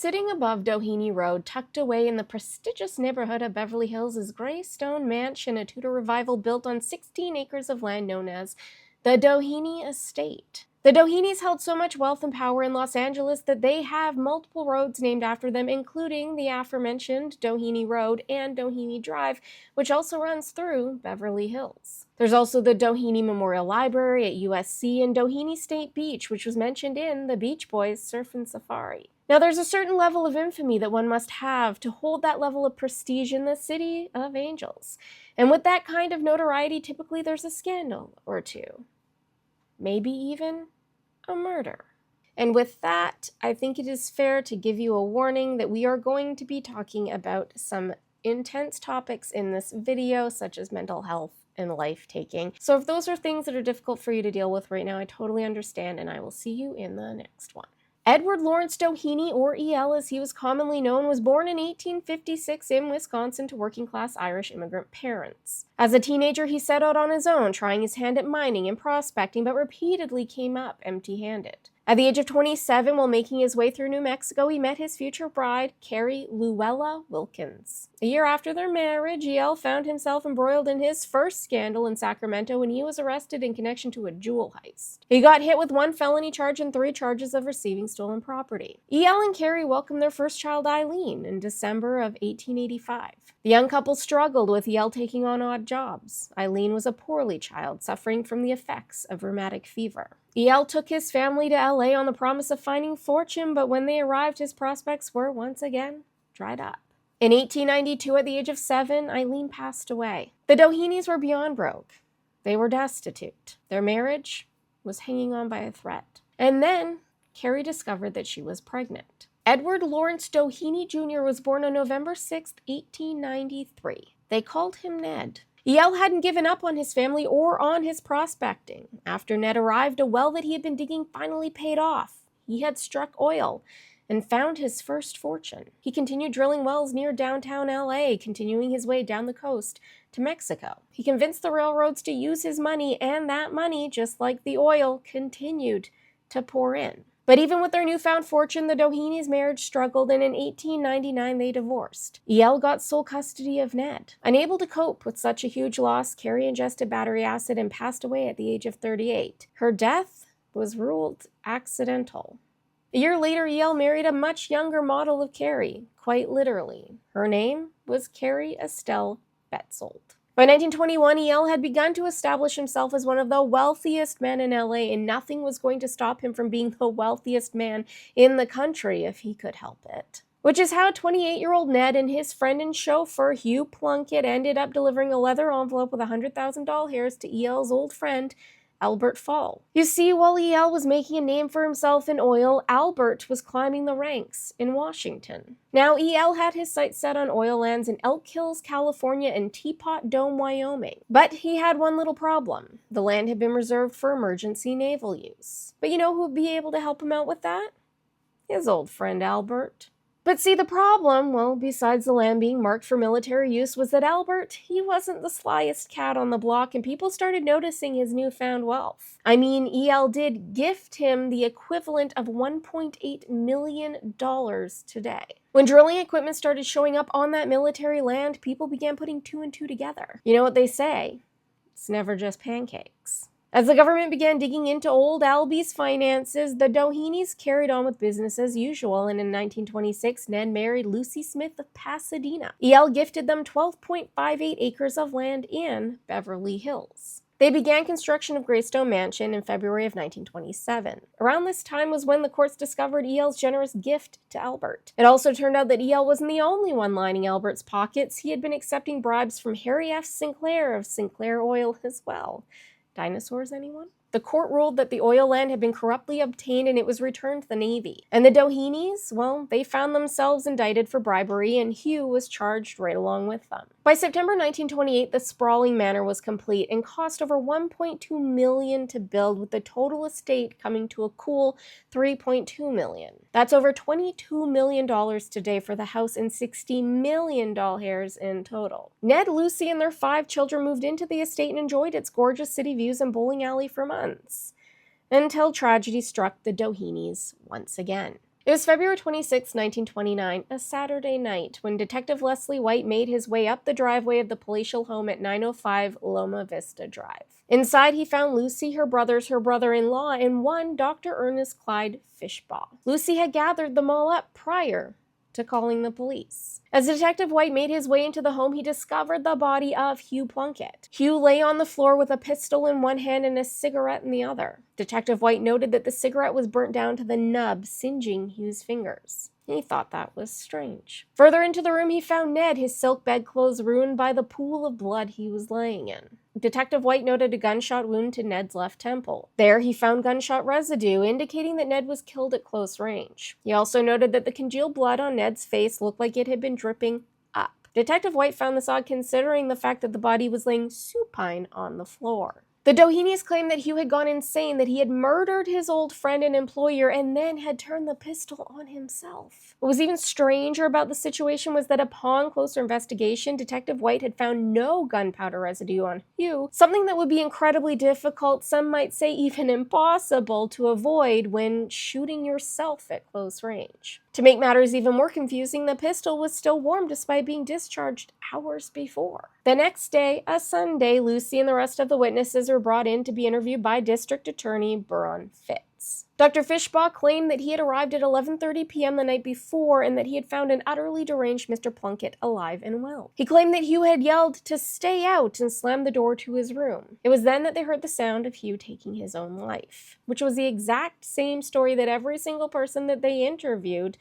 Sitting above Doheny Road, tucked away in the prestigious neighborhood of Beverly Hills, is gray stone mansion, a Tudor revival built on 16 acres of land known as the Doheny Estate. The Dohenys held so much wealth and power in Los Angeles that they have multiple roads named after them, including the aforementioned Doheny Road and Doheny Drive, which also runs through Beverly Hills. There's also the Doheny Memorial Library at USC and Doheny State Beach, which was mentioned in the Beach Boys' Surf and Safari. Now, there's a certain level of infamy that one must have to hold that level of prestige in the City of Angels. And with that kind of notoriety, typically there's a scandal or two. Maybe even a murder. And with that, I think it is fair to give you a warning that we are going to be talking about some intense topics in this video, such as mental health and life-taking. So if those are things that are difficult for you to deal with right now, I totally understand, and I will see you in the next one. Edward Lawrence Doheny, or E.L. as he was commonly known, was born in 1856 in Wisconsin to working-class Irish immigrant parents. As a teenager, he set out on his own, trying his hand at mining and prospecting, but repeatedly came up empty-handed. At the age of 27, while making his way through New Mexico, he met his future bride, Carrie Luella Wilkins. A year after their marriage, E.L. found himself embroiled in his first scandal in Sacramento when he was arrested in connection to a jewel heist. He got hit with 1 felony charge and 3 charges of receiving stolen property. E.L. and Carrie welcomed their first child, Eileen, in December of 1885. The young couple struggled with E.L. taking on odd jobs. Eileen was a poorly child, suffering from the effects of rheumatic fever. E.L. took his family to L.A. on the promise of finding fortune, but when they arrived, his prospects were once again dried up. In 1892, at the age of 7, Eileen passed away. The Dohenys were beyond broke. They were destitute. Their marriage was hanging on by a thread. And then, Carrie discovered that she was pregnant. Edward Lawrence Doheny Jr. was born on November 6, 1893. They called him Ned. E.L. hadn't given up on his family or on his prospecting. After Ned arrived, a well that he had been digging finally paid off. He had struck oil and found his first fortune. He continued drilling wells near downtown L.A., continuing his way down the coast to Mexico. He convinced the railroads to use his money, and that money, just like the oil, continued to pour in. But even with their newfound fortune, the Dohenys' marriage struggled, and in 1899 they divorced. E.L. got sole custody of Ned. Unable to cope with such a huge loss, Carrie ingested battery acid and passed away at the age of 38. Her death was ruled accidental. A year later, E.L. married a much younger model of Carrie, quite literally. Her name was Carrie Estelle Betzold. By 1921, E.L. had begun to establish himself as one of the wealthiest men in L.A., and nothing was going to stop him from being the wealthiest man in the country if he could help it. Which is how 28-year-old Ned and his friend and chauffeur, Hugh Plunkett, ended up delivering a leather envelope with $100,000 to E.L.'s old friend, Albert Fall. You see, while E.L. was making a name for himself in oil, Albert was climbing the ranks in Washington. Now, E.L. had his sights set on oil lands in Elk Hills, California and Teapot Dome, Wyoming. But he had one little problem. The land had been reserved for emergency naval use. But you know who would be able to help him out with that? His old friend Albert. But see, the problem, well, besides the land being marked for military use, was that Albert, he wasn't the slyest cat on the block, and people started noticing his newfound wealth. I mean, E.L. did gift him the equivalent of $1.8 million today. When drilling equipment started showing up on that military land, people began putting 2 and 2 together. You know what they say? It's never just pancakes. As the government began digging into old Albie's finances, the Dohenys carried on with business as usual, and in 1926, Ned married Lucy Smith of Pasadena. E.L. gifted them 12.58 acres of land in Beverly Hills. They began construction of Greystone Mansion in February of 1927. Around this time was when the courts discovered E.L.'s generous gift to Albert. It also turned out that E.L. wasn't the only one lining Albert's pockets. He had been accepting bribes from Harry F. Sinclair of Sinclair Oil as well. Dinosaurs, anyone? The court ruled that the oil land had been corruptly obtained and it was returned to the Navy. And the Dohenys, well, they found themselves indicted for bribery, and Hugh was charged right along with them. By September 1928, the sprawling manor was complete and cost over $1.2 million to build, with the total estate coming to a cool $3.2 million. That's over $22 million today for the house and $60 million in total. Ned, Lucy, and their 5 children moved into the estate and enjoyed its gorgeous city views and bowling alley for months, until tragedy struck the Dohenys once again. It was February 26, 1929, a Saturday night, when Detective Leslie White made his way up the driveway of the palatial home at 905 Loma Vista Drive. Inside, he found Lucy, her brothers, her brother-in-law, and one Dr. Ernest Clyde Fishbaugh. Lucy had gathered them all up prior to calling the police. As Detective White made his way into the home, he discovered the body of Hugh Plunkett. Hugh lay on the floor with a pistol in one hand and a cigarette in the other. Detective White noted that the cigarette was burnt down to the nub, singeing Hugh's fingers. He thought that was strange. Further into the room, he found Ned, his silk bedclothes ruined by the pool of blood he was laying in. Detective White noted a gunshot wound to Ned's left temple. There, he found gunshot residue, indicating that Ned was killed at close range. He also noted that the congealed blood on Ned's face looked like it had been dripping up. Detective White found this odd considering the fact that the body was laying supine on the floor. The Dohenys claimed that Hugh had gone insane, that he had murdered his old friend and employer, and then had turned the pistol on himself. What was even stranger about the situation was that upon closer investigation, Detective White had found no gunpowder residue on Hugh, something that would be incredibly difficult, some might say even impossible, to avoid when shooting yourself at close range. To make matters even more confusing, the pistol was still warm despite being discharged hours before. The next day, a Sunday, Lucy and the rest of the witnesses were brought in to be interviewed by District Attorney Buron Fitz. Dr. Fishbaugh claimed that he had arrived at 11:30 p.m. the night before and that he had found an utterly deranged Mr. Plunkett alive and well. He claimed that Hugh had yelled to stay out and slammed the door to his room. It was then that they heard the sound of Hugh taking his own life, which was the exact same story that every single person that they interviewed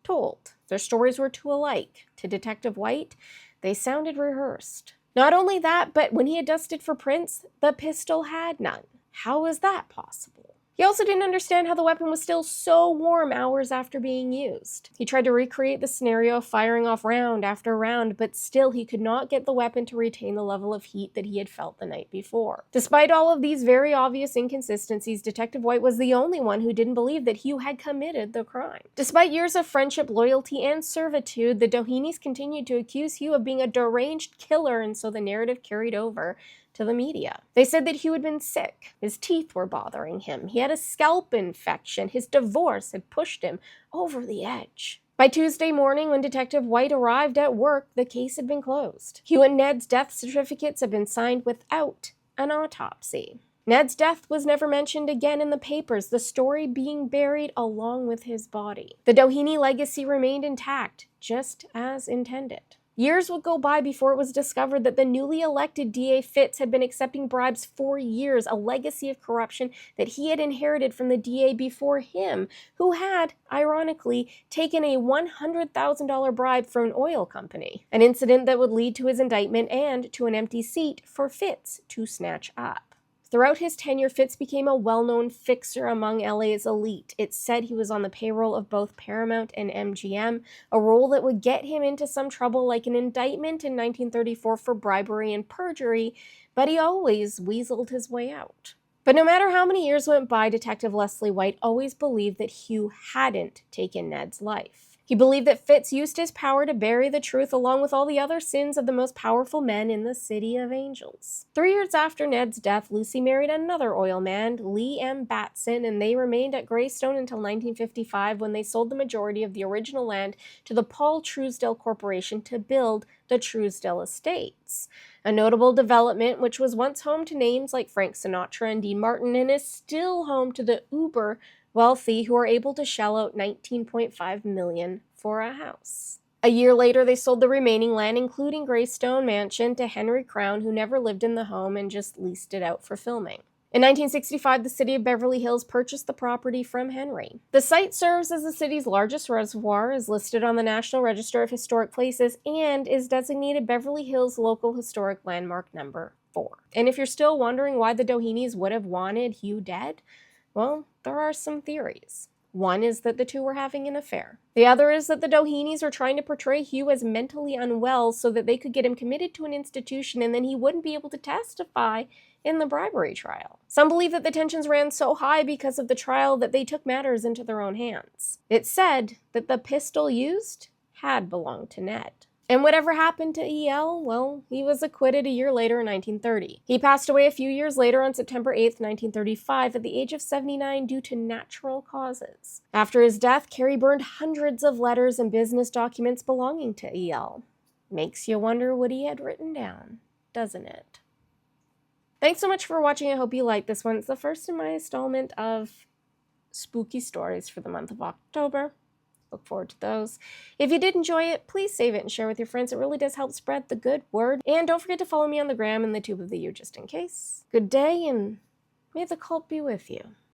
told. Their stories were too alike. To Detective White, they sounded rehearsed. Not only that, but when he had dusted for prints, the pistol had none. How was that possible? He also didn't understand how the weapon was still so warm hours after being used. He tried to recreate the scenario of firing off round after round, but still he could not get the weapon to retain the level of heat that he had felt the night before. Despite all of these very obvious inconsistencies, Detective White was the only one who didn't believe that Hugh had committed the crime. Despite years of friendship, loyalty, and servitude, the Dohenys continued to accuse Hugh of being a deranged killer, and so the narrative carried over to the media. They said that Hugh had been sick. His teeth were bothering him. He had a scalp infection. His divorce had pushed him over the edge. By Tuesday morning, when Detective White arrived at work, the case had been closed. Hugh and Ned's death certificates had been signed without an autopsy. Ned's death was never mentioned again in the papers, the story being buried along with his body. The Doheny legacy remained intact, just as intended. Years would go by before it was discovered that the newly elected DA Fitz had been accepting bribes for years, a legacy of corruption that he had inherited from the DA before him, who had, ironically, taken a $100,000 bribe from an oil company, an incident that would lead to his indictment and to an empty seat for Fitz to snatch up. Throughout his tenure, Fitz became a well-known fixer among LA's elite. It's said he was on the payroll of both Paramount and MGM, a role that would get him into some trouble like an indictment in 1934 for bribery and perjury, but he always weaseled his way out. But no matter how many years went by, Detective Leslie White always believed that Hugh hadn't taken Ned's life. He believed that Fitz used his power to bury the truth along with all the other sins of the most powerful men in the City of Angels. 3 years after Ned's death, Lucy married another oil man, Lee M. Batson, and they remained at Greystone until 1955 when they sold the majority of the original land to the Paul Truesdell Corporation to build the Truesdell Estates, a notable development which was once home to names like Frank Sinatra and Dean Martin and is still home to the uber wealthy who are able to shell out $19.5 million for a house. A year later, they sold the remaining land, including Greystone Mansion, to Henry Crown, who never lived in the home and just leased it out for filming. In 1965, the city of Beverly Hills purchased the property from Henry. The site serves as the city's largest reservoir, is listed on the National Register of Historic Places, and is designated Beverly Hills Local Historic Landmark Number 4. And if you're still wondering why the Dohenys would have wanted Hugh dead, well, there are some theories. One is that the two were having an affair. The other is that the Dohenys were trying to portray Hugh as mentally unwell so that they could get him committed to an institution and then he wouldn't be able to testify in the bribery trial. Some believe that the tensions ran so high because of the trial that they took matters into their own hands. It's said that the pistol used had belonged to Ned. And whatever happened to E.L.? Well, he was acquitted a year later in 1930. He passed away a few years later on September 8th, 1935, at the age of 79 due to natural causes. After his death, Carey burned hundreds of letters and business documents belonging to E.L. Makes you wonder what he had written down, doesn't it? Thanks so much for watching. I hope you liked this one. It's the first in my installment of spooky stories for the month of October. Look forward to those. If you did enjoy it, please save it and share with your friends. It really does help spread the good word. And don't forget to follow me on the gram and the tube of the year just in case. Good day, and may the cult be with you.